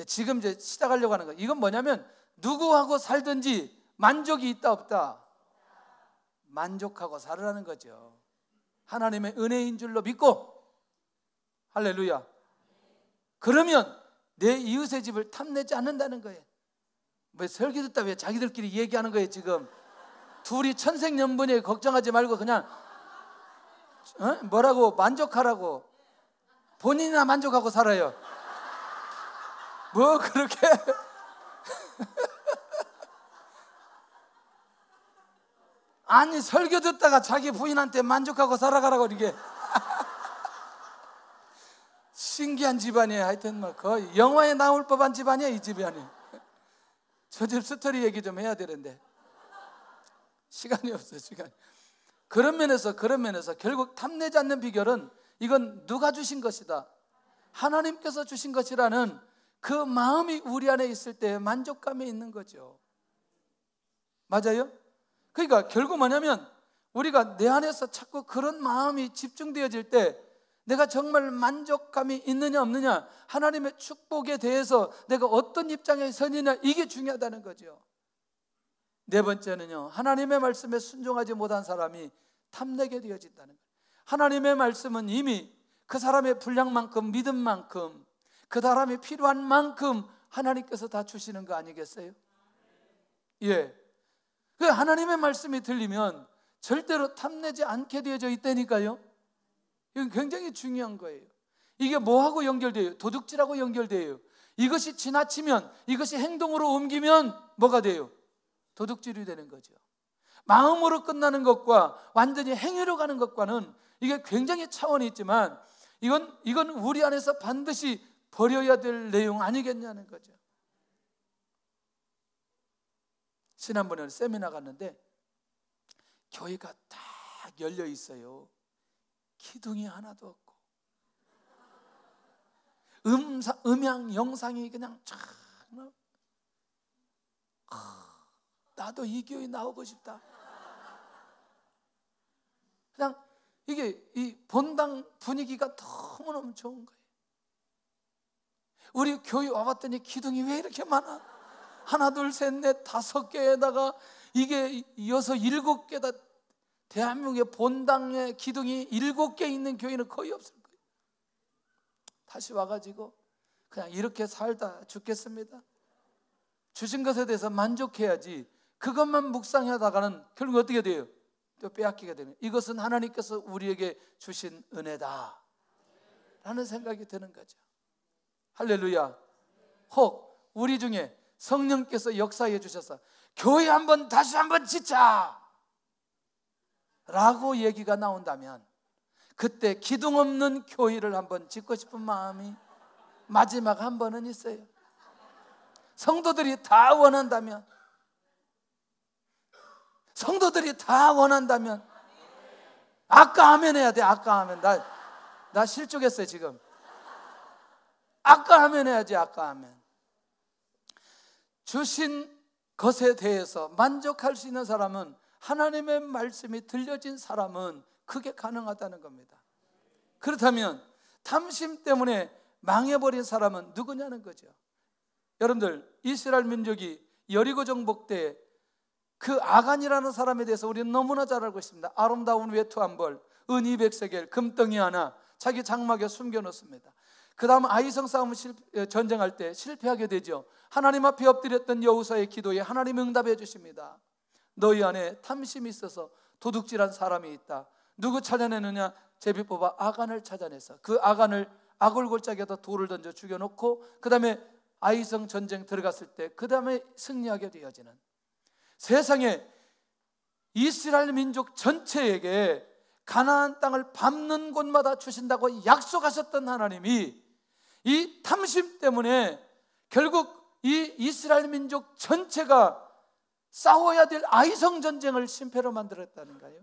지금 이제 시작하려고 하는 거예요. 이건 뭐냐면 누구하고 살든지 만족이 있다 없다? 만족하고 살으라는 거죠. 하나님의 은혜인 줄로 믿고. 할렐루야. 그러면 내 이웃의 집을 탐내지 않는다는 거예요. 왜 설교 듣다 왜 자기들끼리 얘기하는 거예요 지금? 둘이 천생연분에 걱정하지 말고 그냥 뭐라고 만족하라고. 본인이나 만족하고 살아요. 뭐 그렇게 아니 설교 듣다가 자기 부인한테 만족하고 살아가라고 이렇게 신기한 집안이에요. 하여튼 뭐 거의 영화에 나올 법한 집안이야 이 집안이. 저 집 스토리 얘기 좀 해야 되는데 시간이 없어요. 시간. 그런 면에서 결국 탐내지 않는 비결은 이건 누가 주신 것이다? 하나님께서 주신 것이라는 그 마음이 우리 안에 있을 때 만족감이 있는 거죠. 맞아요? 그러니까 결국 뭐냐면 우리가 내 안에서 자꾸 그런 마음이 집중되어질 때 내가 정말 만족감이 있느냐 없느냐, 하나님의 축복에 대해서 내가 어떤 입장에 서느냐, 이게 중요하다는 거죠. 네 번째는요, 하나님의 말씀에 순종하지 못한 사람이 탐내게 되어진다는 거예요. 하나님의 말씀은 이미 그 사람의 분량만큼, 믿음만큼, 그 사람이 필요한 만큼 하나님께서 다 주시는 거 아니겠어요? 예. 그 하나님의 말씀이 들리면 절대로 탐내지 않게 되어져 있다니까요. 이건 굉장히 중요한 거예요. 이게 뭐하고 연결돼요? 도둑질하고 연결돼요. 이것이 지나치면, 이것이 행동으로 옮기면 뭐가 돼요? 도둑질이 되는 거죠. 마음으로 끝나는 것과 완전히 행위로 가는 것과는 이게 굉장히 차원이 있지만 이건 우리 안에서 반드시 버려야 될 내용 아니겠냐는 거죠. 지난번에 세미나 갔는데 교회가 딱 열려 있어요. 기둥이 하나도 없고 음향 영상이 그냥 쫙 나도 이 교회 나오고 싶다. 그냥 이게 이 본당 분위기가 너무너무 좋은 거예요. 우리 교회 와봤더니 기둥이 왜 이렇게 많아? 하나, 둘, 셋, 넷, 5개에다가 이게 6, 7개다. 대한민국의 본당에 기둥이 7개 있는 교회는 거의 없을 거예요. 다시 와가지고 그냥 이렇게 살다 죽겠습니다. 주신 것에 대해서 만족해야지. 그것만 묵상하다가는 결국 어떻게 돼요? 또 빼앗기게 되는. 이것은 하나님께서 우리에게 주신 은혜다 라는 생각이 드는 거죠. 할렐루야. 혹 우리 중에 성령께서 역사해 주셔서 교회 한번 다시 한번 짓자 라고 얘기가 나온다면 그때 기둥 없는 교회를 한번 짓고 싶은 마음이 마지막 한 번은 있어요. 성도들이 다 원한다면, 성도들이 다 원한다면 아까 아멘 해야 돼. 아까 아멘. 나 실족했어요 지금. 아까 아멘 해야지. 아까 아멘. 주신 것에 대해서 만족할 수 있는 사람은, 하나님의 말씀이 들려진 사람은 그게 가능하다는 겁니다. 그렇다면 탐심 때문에 망해버린 사람은 누구냐는 거죠. 여러분들, 이스라엘 민족이 여리고 정복 때 그 아간이라는 사람에 대해서 우리는 너무나 잘 알고 있습니다. 아름다운 외투 한 벌, 은 200세겔, 금덩이 하나 자기 장막에 숨겨놓습니다. 그 다음 아이성 싸움 전쟁할 때 실패하게 되죠. 하나님 앞에 엎드렸던 여호사의 기도에 하나님 응답해 주십니다. 너희 안에 탐심이 있어서 도둑질한 사람이 있다. 누구 찾아내느냐? 제비 뽑아 아간을 찾아내서 그 아간을 아골골짜기에다 돌을 던져 죽여놓고 그 다음에 아이성 전쟁 들어갔을 때 그 다음에 승리하게 되어지는, 세상에 이스라엘 민족 전체에게 가나안 땅을 밟는 곳마다 주신다고 약속하셨던 하나님이 이 탐심 때문에 결국 이 이스라엘 민족 전체가 싸워야 될 아이성 전쟁을 심패로 만들었다는 거예요.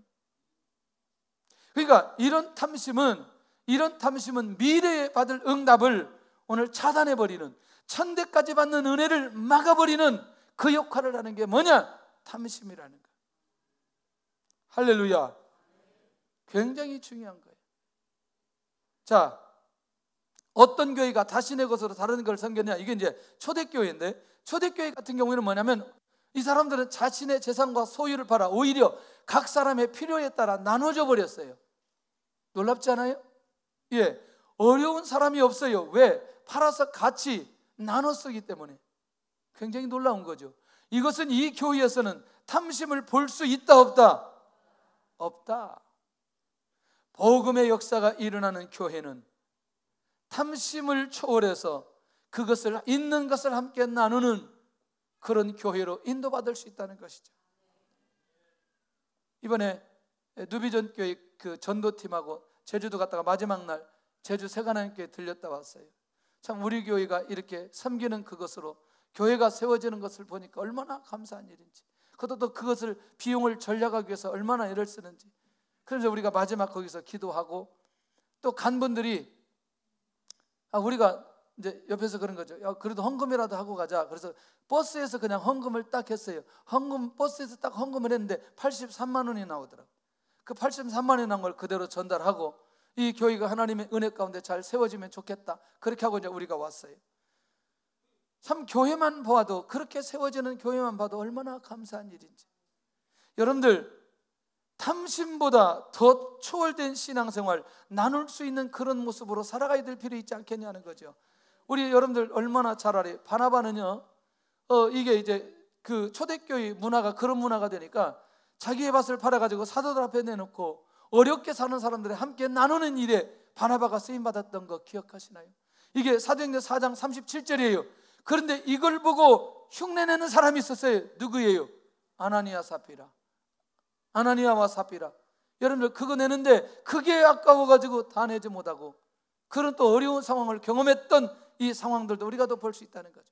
그러니까 이런 탐심은 미래에 받을 응답을 오늘 차단해버리는, 천대까지 받는 은혜를 막아버리는 그 역할을 하는 게 뭐냐? 탐심이라는 거예요. 할렐루야. 굉장히 중요한 거예요. 자, 어떤 교회가 자신의 것으로 다른 걸 섬겼냐? 이게 이제 초대교회인데, 초대교회 같은 경우에는 뭐냐면 이 사람들은 자신의 재산과 소유를 팔아 오히려 각 사람의 필요에 따라 나눠줘 버렸어요. 놀랍지 않아요? 예, 어려운 사람이 없어요. 왜? 팔아서 같이 나눠 쓰기 때문에. 굉장히 놀라운 거죠. 이것은 이 교회에서는 탐심을 볼 수 있다 없다? 없다. 복음의 역사가 일어나는 교회는 탐심을 초월해서 그것을, 있는 것을 함께 나누는 그런 교회로 인도받을 수 있다는 것이죠. 이번에 누비전 교회 그 전도팀하고 제주도 갔다가 마지막 날 제주 세관함교회 들렸다 왔어요. 참 우리 교회가 이렇게 섬기는 그것으로 교회가 세워지는 것을 보니까 얼마나 감사한 일인지, 그것도 그것을 비용을 절약하기 위해서 얼마나 애를 쓰는지. 그래서 우리가 마지막 거기서 기도하고 또 간 분들이 우리가 이제 옆에서 그런 거죠. 야, 그래도 헌금이라도 하고 가자. 그래서 버스에서 그냥 헌금을 딱 했어요. 버스에서 딱 헌금을 했는데 83만 원이 나오더라고요. 그 83만 원이 나온 걸 그대로 전달하고 이 교회가 하나님의 은혜 가운데 잘 세워지면 좋겠다. 그렇게 하고 이제 우리가 왔어요. 참 교회만 보아도, 그렇게 세워지는 교회만 봐도 얼마나 감사한 일인지. 여러분들, 탐심보다 더 초월된 신앙생활 나눌 수 있는 그런 모습으로 살아가야 될 필요 있지 않겠냐는 거죠. 우리 여러분들 얼마나 잘 알아요. 바나바는요, 이게 이제 그 초대교회 문화가 그런 문화가 되니까 자기의 밭을 팔아가지고 사도들 앞에 내놓고 어렵게 사는 사람들이 함께 나누는 일에 바나바가 쓰임받았던 거 기억하시나요? 이게 사도행전 4장 37절이에요. 그런데 이걸 보고 흉내내는 사람이 있었어요. 누구예요? 아나니아 사피라. 아나니아와 사피라. 여러분들 그거 내는데 그게 아까워가지고 다 내지 못하고 그런 또 어려운 상황을 경험했던 이 상황들도 우리가 또 볼 수 있다는 거죠.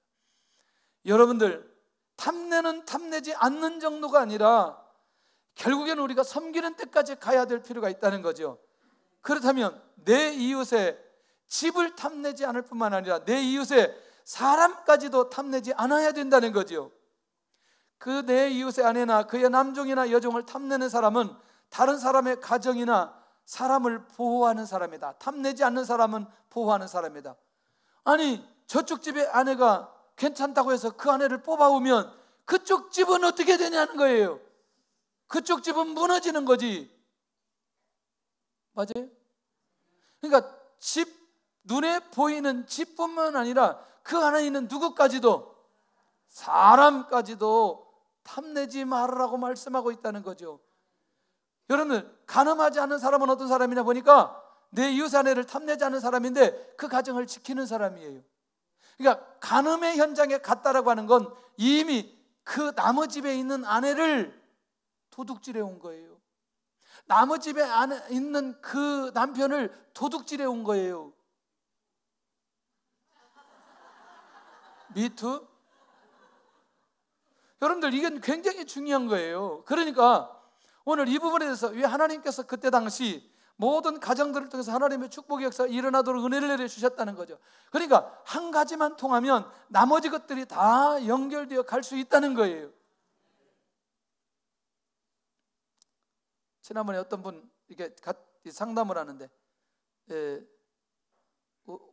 여러분들 탐내는 탐내지 않는 정도가 아니라 결국에는 우리가 섬기는 때까지 가야 될 필요가 있다는 거죠. 그렇다면 내 이웃의 집을 탐내지 않을 뿐만 아니라 내 이웃의 사람까지도 탐내지 않아야 된다는 거죠. 그 내 이웃의 아내나 그의 남종이나 여종을 탐내는 사람은 다른 사람의 가정이나 사람을 보호하는 사람이다. 탐내지 않는 사람은 보호하는 사람이다. 아니 저쪽 집의 아내가 괜찮다고 해서 그 아내를 뽑아오면 그쪽 집은 어떻게 되냐는 거예요. 그쪽 집은 무너지는 거지. 맞아요? 그러니까 집, 눈에 보이는 집뿐만 아니라 그 안에 있는 누구까지도, 사람까지도 탐내지 말으라고 말씀하고 있다는 거죠. 여러분 간음하지 않는 사람은 어떤 사람이냐 보니까 내 이웃 아내를 탐내지 않는 사람인데 그 가정을 지키는 사람이에요. 그러니까 간음의 현장에 갔다라고 하는 건 이미 그 남의 집에 있는 아내를 도둑질해 온 거예요. 남의 집에 있는 그 남편을 도둑질해 온 거예요. 미투? 여러분들 이건 굉장히 중요한 거예요. 그러니까 오늘 이 부분에 대해서 왜 하나님께서 그때 당시 모든 가정들을 통해서 하나님의 축복의 역사가 일어나도록 은혜를 내려주셨다는 거죠. 그러니까 한 가지만 통하면 나머지 것들이 다 연결되어 갈 수 있다는 거예요. 지난번에 어떤 분 이게 상담을 하는데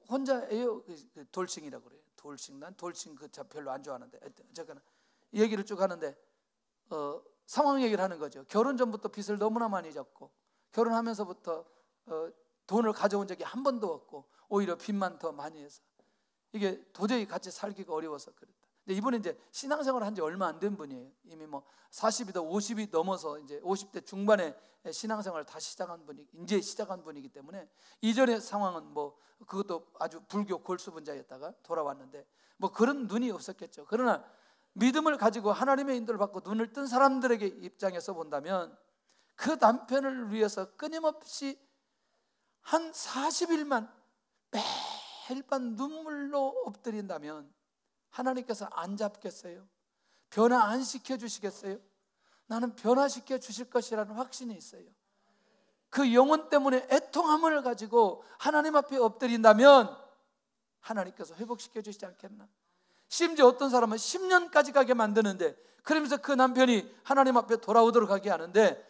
혼자예요. 돌싱이라고 그래요. 돌싱. 난 돌싱 그 별로 안 좋아하는데 어쨌거나 이 얘기를 쭉 하는데 상황 얘기를 하는 거죠. 결혼 전부터 빚을 너무나 많이 졌고 결혼하면서부터 돈을 가져온 적이 한 번도 없고 오히려 빚만 더 많이 해서 이게 도저히 같이 살기가 어려워서 그랬다. 근데 이분은 이제 신앙생활을 한 지 얼마 안 된 분이에요. 이미 뭐 40이다 50이 넘어서 이제 50대 중반에 신앙생활을 다시 시작한 분이 이제 시작한 분이기 때문에 이전의 상황은 뭐 그것도 아주 불교 골수분자였다가 돌아왔는데 뭐 그런 눈이 없었겠죠. 그러나 믿음을 가지고 하나님의 인도를 받고 눈을 뜬 사람들에게 입장에서 본다면 그 남편을 위해서 끊임없이 한 40일만 매일 밤 눈물로 엎드린다면 하나님께서 안 잡겠어요? 변화 안 시켜주시겠어요? 나는 변화시켜 주실 것이라는 확신이 있어요. 그 영혼 때문에 애통함을 가지고 하나님 앞에 엎드린다면 하나님께서 회복시켜 주시지 않겠나? 심지어 어떤 사람은 10년까지 가게 만드는데 그러면서 그 남편이 하나님 앞에 돌아오도록 하게 하는데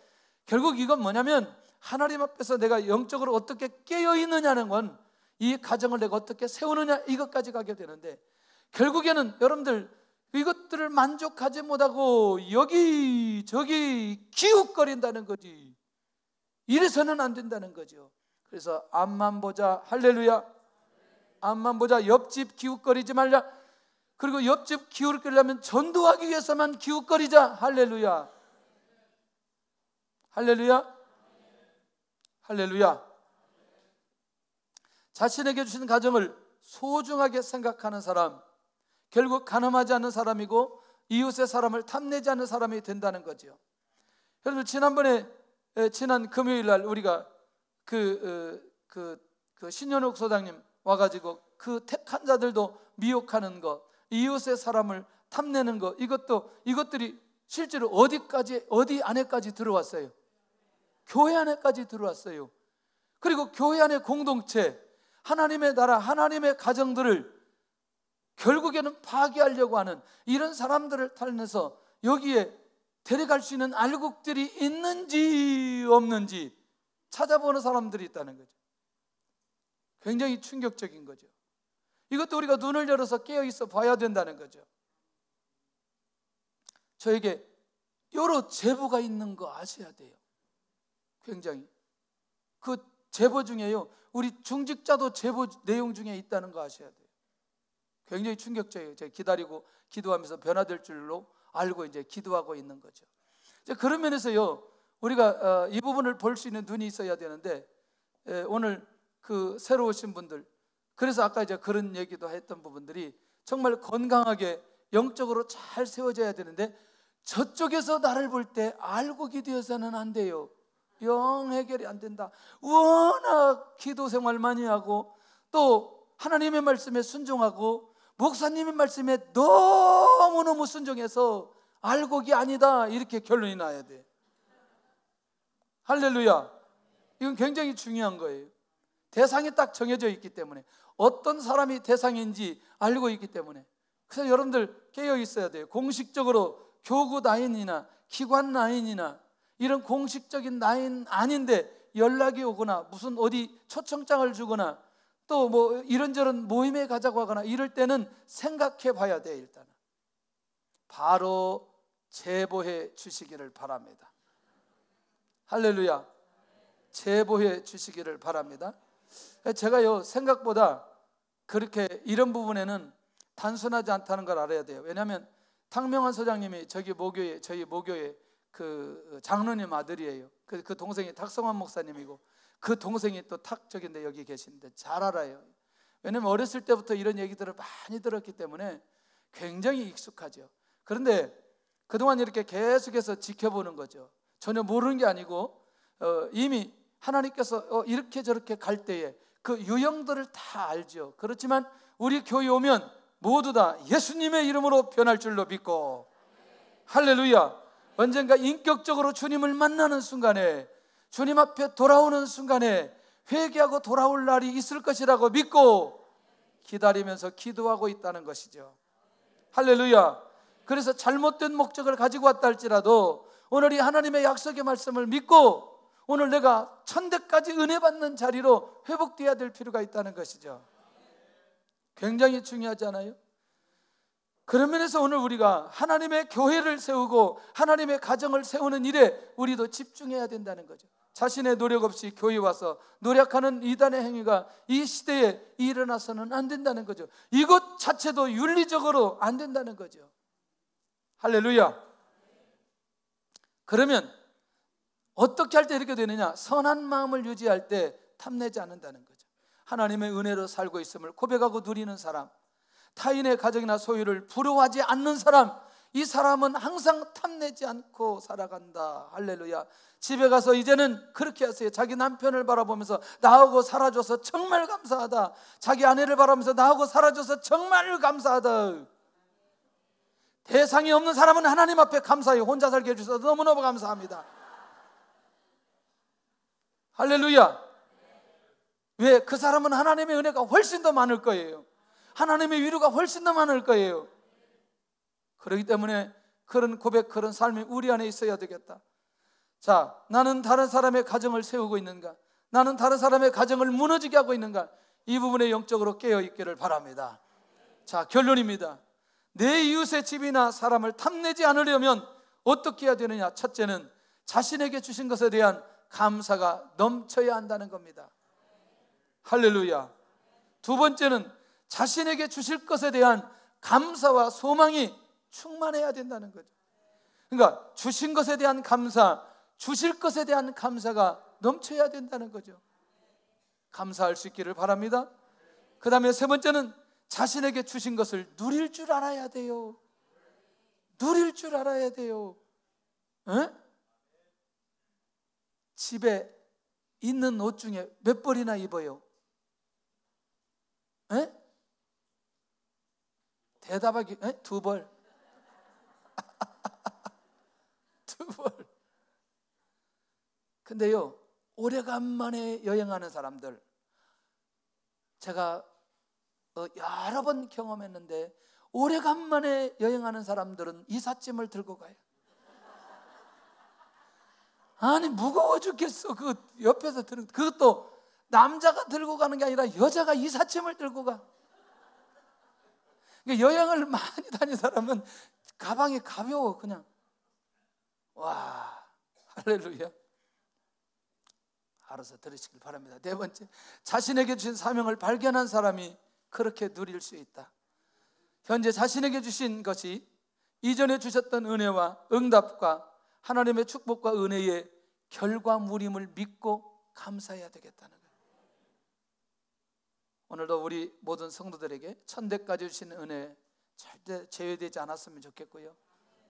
결국 이건 뭐냐면 하나님 앞에서 내가 영적으로 어떻게 깨어있느냐는 건 이 가정을 내가 어떻게 세우느냐 이것까지 가게 되는데 결국에는 여러분들 이것들을 만족하지 못하고 여기저기 기웃거린다는 거지. 이래서는 안 된다는 거죠. 그래서 앞만 보자. 할렐루야. 앞만 보자. 옆집 기웃거리지 말자. 그리고 옆집 기웃거리려면 전도하기 위해서만 기웃거리자. 할렐루야. 할렐루야. 할렐루야. 자신에게 주신 가정을 소중하게 생각하는 사람, 결국 간음하지 않는 사람이고 이웃의 사람을 탐내지 않는 사람이 된다는 거죠. 여러분 지난 금요일 날 우리가 그 신현욱 소장님 와가지고 그 택한 자들도 미혹하는 것, 이웃의 사람을 탐내는 것, 이것들이 실제로 어디 안에까지 들어왔어요? 교회 안에까지 들어왔어요. 그리고 교회 안의 공동체, 하나님의 나라, 하나님의 가정들을 결국에는 파괴하려고 하는 이런 사람들을 탓해서 여기에 데려갈 수 있는 알곡들이 있는지 없는지 찾아보는 사람들이 있다는 거죠. 굉장히 충격적인 거죠. 이것도 우리가 눈을 열어서 깨어있어 봐야 된다는 거죠. 저에게 여러 제보가 있는 거 아셔야 돼요. 굉장히 그 제보 중에요, 우리 중직자도 제보 내용 중에 있다는 거 아셔야 돼요. 굉장히 충격적이에요. 제가 기다리고 기도하면서 변화될 줄로 알고 이제 기도하고 있는 거죠. 이제 그런 면에서요, 우리가 이 부분을 볼 수 있는 눈이 있어야 되는데, 오늘 그 새로 오신 분들, 그래서 아까 이제 그런 얘기도 했던 부분들이 정말 건강하게 영적으로 잘 세워져야 되는데, 저쪽에서 나를 볼 때 알고 기도해서는 안 돼요. 영 해결이 안 된다. 워낙 기도 생활 많이 하고 또 하나님의 말씀에 순종하고 목사님의 말씀에 너무너무 순종해서 알곡이 아니다, 이렇게 결론이 나야 돼. 할렐루야. 이건 굉장히 중요한 거예요. 대상이 딱 정해져 있기 때문에, 어떤 사람이 대상인지 알고 있기 때문에. 그래서 여러분들 깨어 있어야 돼요. 공식적으로 교구 나인이나 기관 나인이나 이런 공식적인 나인 아닌데 연락이 오거나 무슨 어디 초청장을 주거나 또 뭐 이런저런 모임에 가자고 하거나 이럴 때는 생각해 봐야 돼요. 일단은 바로 제보해 주시기를 바랍니다. 할렐루야. 제보해 주시기를 바랍니다. 제가요, 생각보다 그렇게 이런 부분에는 단순하지 않다는 걸 알아야 돼요. 왜냐하면 탕명환 소장님이 저희 모교의 그 장로님 아들이에요. 그 동생이 탁성환 목사님이고, 그 동생이 또 탁적인데 여기 계시는데 잘 알아요. 왜냐하면 어렸을 때부터 이런 얘기들을 많이 들었기 때문에 굉장히 익숙하죠. 그런데 그동안 이렇게 계속해서 지켜보는 거죠. 전혀 모르는 게 아니고 이미 하나님께서 이렇게 저렇게 갈 때에 그 유형들을 다 알죠. 그렇지만 우리 교회 오면 모두 다 예수님의 이름으로 변할 줄로 믿고, 할렐루야, 언젠가 인격적으로 주님을 만나는 순간에, 주님 앞에 돌아오는 순간에 회개하고 돌아올 날이 있을 것이라고 믿고 기다리면서 기도하고 있다는 것이죠. 할렐루야. 그래서 잘못된 목적을 가지고 왔다 할지라도 오늘 이 하나님의 약속의 말씀을 믿고 오늘 내가 천대까지 은혜 받는 자리로 회복되어야 될 필요가 있다는 것이죠. 굉장히 중요하잖아요. 그런 면에서 오늘 우리가 하나님의 교회를 세우고 하나님의 가정을 세우는 일에 우리도 집중해야 된다는 거죠. 자신의 노력 없이 교회 와서 노력하는 이단의 행위가 이 시대에 일어나서는 안 된다는 거죠. 이것 자체도 윤리적으로 안 된다는 거죠. 할렐루야. 그러면 어떻게 할 때 이렇게 되느냐? 선한 마음을 유지할 때 탐내지 않는다는 거죠. 하나님의 은혜로 살고 있음을 고백하고 누리는 사람, 타인의 가정이나 소유를 부러워하지 않는 사람, 이 사람은 항상 탐내지 않고 살아간다. 할렐루야. 집에 가서 이제는 그렇게 하세요. 자기 남편을 바라보면서 나하고 살아줘서 정말 감사하다. 자기 아내를 바라보면서 나하고 살아줘서 정말 감사하다. 대상이 없는 사람은 하나님 앞에 감사해요. 혼자 살게 해주셔서 너무너무 감사합니다. 할렐루야. 왜? 그 사람은 하나님의 은혜가 훨씬 더 많을 거예요. 하나님의 위로가 훨씬 더 많을 거예요. 그렇기 때문에 그런 고백, 그런 삶이 우리 안에 있어야 되겠다. 자, 나는 다른 사람의 가정을 세우고 있는가? 나는 다른 사람의 가정을 무너지게 하고 있는가? 이 부분에 영적으로 깨어 있기를 바랍니다. 자, 결론입니다. 내 이웃의 집이나 사람을 탐내지 않으려면 어떻게 해야 되느냐? 첫째는 자신에게 주신 것에 대한 감사가 넘쳐야 한다는 겁니다. 할렐루야. 두 번째는 자신에게 주실 것에 대한 감사와 소망이 충만해야 된다는 거죠. 그러니까 주신 것에 대한 감사, 주실 것에 대한 감사가 넘쳐야 된다는 거죠. 감사할 수 있기를 바랍니다. 그 다음에 세 번째는 자신에게 주신 것을 누릴 줄 알아야 돼요. 누릴 줄 알아야 돼요. 에? 집에 있는 옷 중에 몇 벌이나 입어요? 에? 대답하기, 에? 2벌. 2벌. 근데요, 오래간만에 여행하는 사람들, 제가 여러 번 경험했는데 오래간만에 여행하는 사람들은 이삿짐을 들고 가요. 아니 무거워 죽겠어. 그 옆에서 들은, 그것도 남자가 들고 가는 게 아니라 여자가 이삿짐을 들고 가. 그러니까 여행을 많이 다닌 사람은 가방이 가벼워. 그냥 와, 할렐루야. 알아서 들으시길 바랍니다. 네 번째, 자신에게 주신 사명을 발견한 사람이 그렇게 누릴 수 있다. 현재 자신에게 주신 것이 이전에 주셨던 은혜와 응답과 하나님의 축복과 은혜의 결과물임을 믿고 감사해야 되겠다는 거예요. 오늘도 우리 모든 성도들에게 천대까지 주신 은혜 절대 제외되지 않았으면 좋겠고요,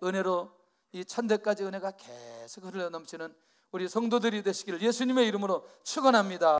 은혜로 이 천대까지 은혜가 계속 흘러 넘치는 우리 성도들이 되시기를 예수님의 이름으로 축원합니다.